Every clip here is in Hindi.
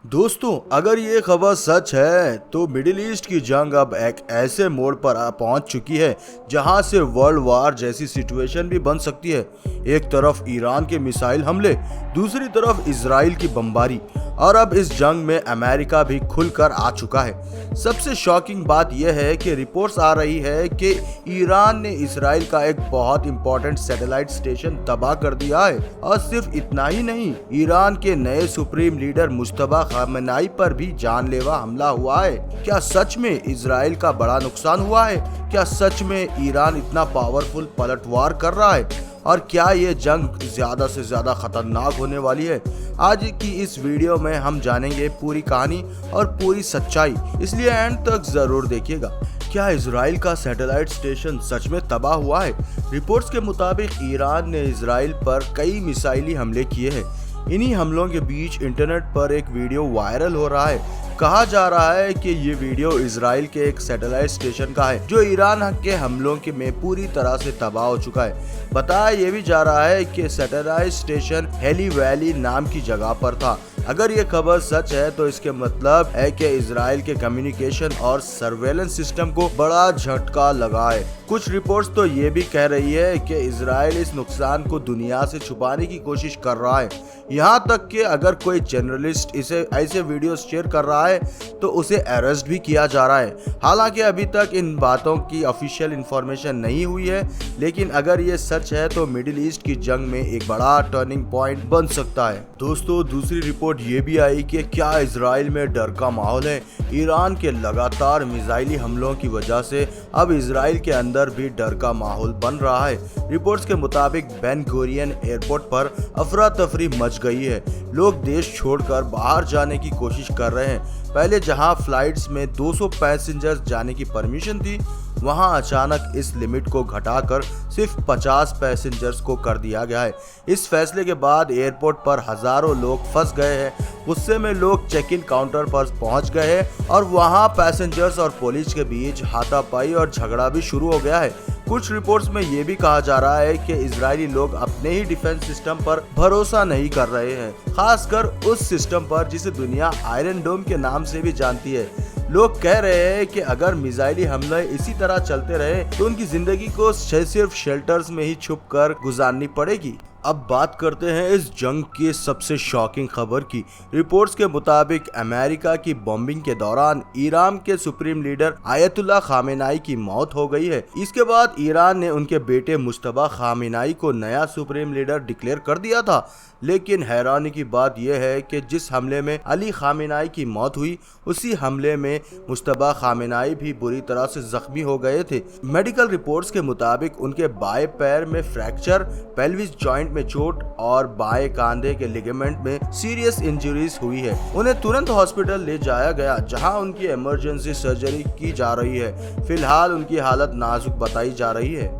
दोस्तों, अगर ये खबर सच है तो मिडिल ईस्ट की जंग अब एक ऐसे मोड़ पर पहुंच चुकी है जहां से वर्ल्ड वार जैसी सिचुएशन भी बन सकती है। एक तरफ ईरान के मिसाइल हमले, दूसरी तरफ इजराइल की बमबारी, और अब इस जंग में अमेरिका भी खुलकर आ चुका है। सबसे शॉकिंग बात यह है कि रिपोर्ट्स आ रही है कि ईरान ने इजराइल का एक बहुत इंपॉर्टेंट सैटेलाइट स्टेशन तबाह कर दिया है। और सिर्फ इतना ही नहीं, ईरान के नए सुप्रीम लीडर मुश्तबा खामेनेई पर भी जानलेवा हमला हुआ है। क्या सच में इजराइल का बड़ा नुकसान हुआ है? क्या सच में ईरान इतना पावरफुल पलटवार कर रहा है? और क्या ये जंग ज्यादा से ज्यादा खतरनाक होने वाली है? आज की इस वीडियो में हम जानेंगे पूरी कहानी और पूरी सच्चाई, इसलिए एंड तक जरूर देखिएगा। क्या इजराइल का सैटेलाइट स्टेशन सच में तबाह हुआ है? रिपोर्ट्स के मुताबिक ईरान ने इजराइल पर कई मिसाइली हमले किए हैं। इन्हीं हमलों के बीच इंटरनेट पर एक वीडियो वायरल हो रहा है। कहा जा रहा है कि ये वीडियो इजराइल के एक सैटेलाइट स्टेशन का है जो ईरान के हमलों के में पूरी तरह से तबाह हो चुका है। बताया ये भी जा रहा है कि सैटेलाइट स्टेशन हेली वैली नाम की जगह पर था। अगर ये खबर सच है तो इसके मतलब है कि इजराइल के कम्युनिकेशन और सर्वेलेंस सिस्टम को बड़ा झटका लगा है। कुछ रिपोर्ट्स तो ये भी कह रही है कि इजराइल इस नुकसान को दुनिया से छुपाने की कोशिश कर रहा है। यहाँ तक कि अगर कोई जर्नलिस्ट इसे ऐसे वीडियोस शेयर कर रहा है तो उसे अरेस्ट भी किया जा रहा है। हालांकि अभी तक इन बातों की ऑफिशियल इंफॉर्मेशन नहीं हुई है, लेकिन अगर ये सच है तो मिडिल ईस्ट की जंग में एक बड़ा टर्निंग पॉइंट बन सकता है। दोस्तों, दूसरी रिपोर्ट ये भी आई कि क्या इजराइल में डर का माहौल है। ईरान के लगातार मिसाइली हमलों की वजह से अब इजराइल के अंदर भी डर का माहौल बन रहा है। रिपोर्ट्स के मुताबिक बेन गुरियन एयरपोर्ट पर अफरा तफरी मच गई है। लोग देश छोड़कर बाहर जाने की कोशिश कर रहे हैं। पहले जहां फ्लाइट्स में 200 पैसेंजर्स जाने की परमिशन थी, वहां अचानक इस लिमिट को घटाकर सिर्फ 50 पैसेंजर्स को कर दिया गया है। इस फैसले के बाद एयरपोर्ट पर हजारों लोग फंस गए हैं। गुस्से में लोग चेक इन काउंटर पर पहुंच गए हैं और वहां पैसेंजर्स और पुलिस के बीच हाथापाई और झगड़ा भी शुरू हो गया है। कुछ रिपोर्ट्स में ये भी कहा जा रहा है कि इजरायली लोग अपने ही डिफेंस सिस्टम पर भरोसा नहीं कर रहे हैं, खासकर उस सिस्टम पर जिसे दुनिया आयरन डोम के नाम से भी जानती है। लोग कह रहे हैं कि अगर मिसाइली हमले इसी तरह चलते रहे तो उनकी जिंदगी को सिर्फ शेल्टर्स में ही छुप कर गुजारनी पड़ेगी। अब बात करते हैं इस जंग की सबसे शॉकिंग खबर की। रिपोर्ट्स के मुताबिक अमेरिका की बॉम्बिंग के दौरान ईरान के सुप्रीम लीडर आयतुल्ला खामेनेई की मौत हो गई है। इसके बाद ईरान ने उनके बेटे मुश्तबा खामेनेई को नया सुप्रीम लीडर डिक्लेयर कर दिया था। लेकिन हैरानी की बात यह है कि जिस हमले में अली खामेनेई की मौत हुई, उसी हमले में मुश्तबा खामेनेई भी बुरी तरह से जख्मी हो गए थे। मेडिकल रिपोर्ट्स के मुताबिक उनके बाएं पैर में फ्रैक्चर, पेल्विस जॉइंट में चोट और बाएं कंधे के लिगामेंट में सीरियस इंजरीज हुई है। उन्हें तुरंत हॉस्पिटल ले जाया गया, जहां उनकी इमरजेंसी सर्जरी की जा रही है। फिलहाल उनकी हालत नाजुक बताई जा रही है।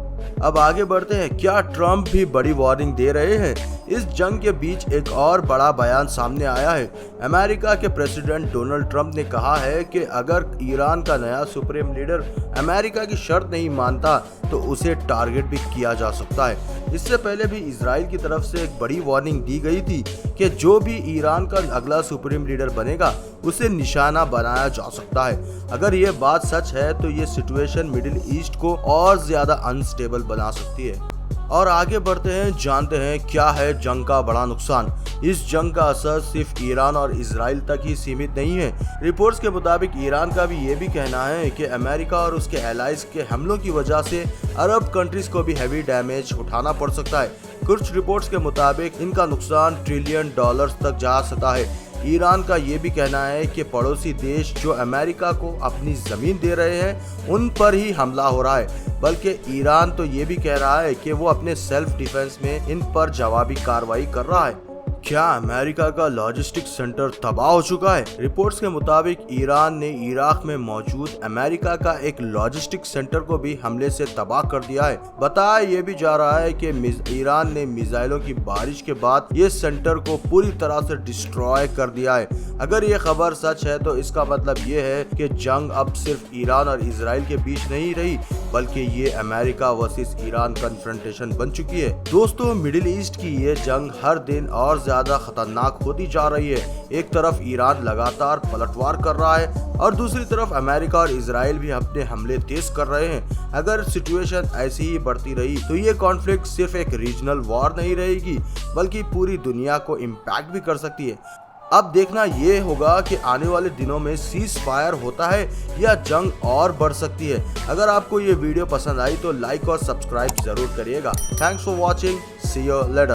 अब आगे बढ़ते हैं। क्या ट्रंप भी बड़ी वार्निंग दे रहे हैं? इस जंग के बीच एक और बड़ा बयान सामने आया है। अमेरिका के प्रेसिडेंट डोनाल्ड ट्रंप ने कहा है कि अगर ईरान का नया सुप्रीम लीडर अमेरिका की शर्त नहीं मानता तो उसे टारगेट भी किया जा सकता है। इससे पहले भी इजराइल की तरफ से एक बड़ी वार्निंग दी गई थी कि जो भी ईरान का अगला सुप्रीम लीडर बनेगा उसे निशाना बनाया जा सकता है। अगर ये बात सच है तो ये सिचुएशन मिडिल ईस्ट को और ज्यादा अनस्टेबल बना सकती है। और आगे बढ़ते हैं, जानते हैं क्या है जंग का बड़ा नुकसान। इस जंग का असर सिर्फ ईरान और इजराइल तक ही सीमित नहीं है। रिपोर्ट्स के मुताबिक ईरान का भी ये भी कहना है कि अमेरिका और उसके एलाइज के हमलों की वजह से अरब कंट्रीज को भी हैवी डैमेज उठाना पड़ सकता है। कुछ रिपोर्ट्स के मुताबिक इनका नुकसान $1 ट्रिलियन तक जा सकता है। ईरान का ये भी कहना है कि पड़ोसी देश जो अमेरिका को अपनी जमीन दे रहे हैं उन पर ही हमला हो रहा है, बल्कि ईरान तो ये भी कह रहा है कि वो अपने सेल्फ डिफेंस में इन पर जवाबी कार्रवाई कर रहा है। क्या अमेरिका का लॉजिस्टिक सेंटर तबाह हो चुका है? रिपोर्ट्स के मुताबिक ईरान ने इराक में मौजूद अमेरिका का एक लॉजिस्टिक सेंटर को भी हमले से तबाह कर दिया है। बताया ये भी जा रहा है कि ईरान ने मिसाइलों की बारिश के बाद ये सेंटर को पूरी तरह से डिस्ट्रॉय कर दिया है। अगर ये खबर सच है तो इसका मतलब ये है कि जंग अब सिर्फ ईरान और इजराइल के बीच नहीं रही, बल्कि ये अमेरिका वर्सेस ईरान कन्फ्रंटेशन बन चुकी है। दोस्तों, मिडिल ईस्ट की ये जंग हर दिन और ज्यादा खतरनाक होती जा रही है। एक तरफ ईरान लगातार पलटवार कर रहा है और दूसरी तरफ अमेरिका और इजराइल भी अपने हमले तेज कर रहे हैं। अगर सिचुएशन ऐसी ही बढ़ती रही तो ये कॉन्फ्लिक्ट सिर्फ एक रीजनल वॉर नहीं रहेगी बल्कि पूरी दुनिया को इम्पैक्ट भी कर सकती है। अब देखना ये होगा कि आने वाले दिनों में सीज फायर होता है या जंग और बढ़ सकती है। अगर आपको ये वीडियो पसंद आई तो लाइक और सब्सक्राइब जरूर करिएगा। Thanks for watching, see you letter.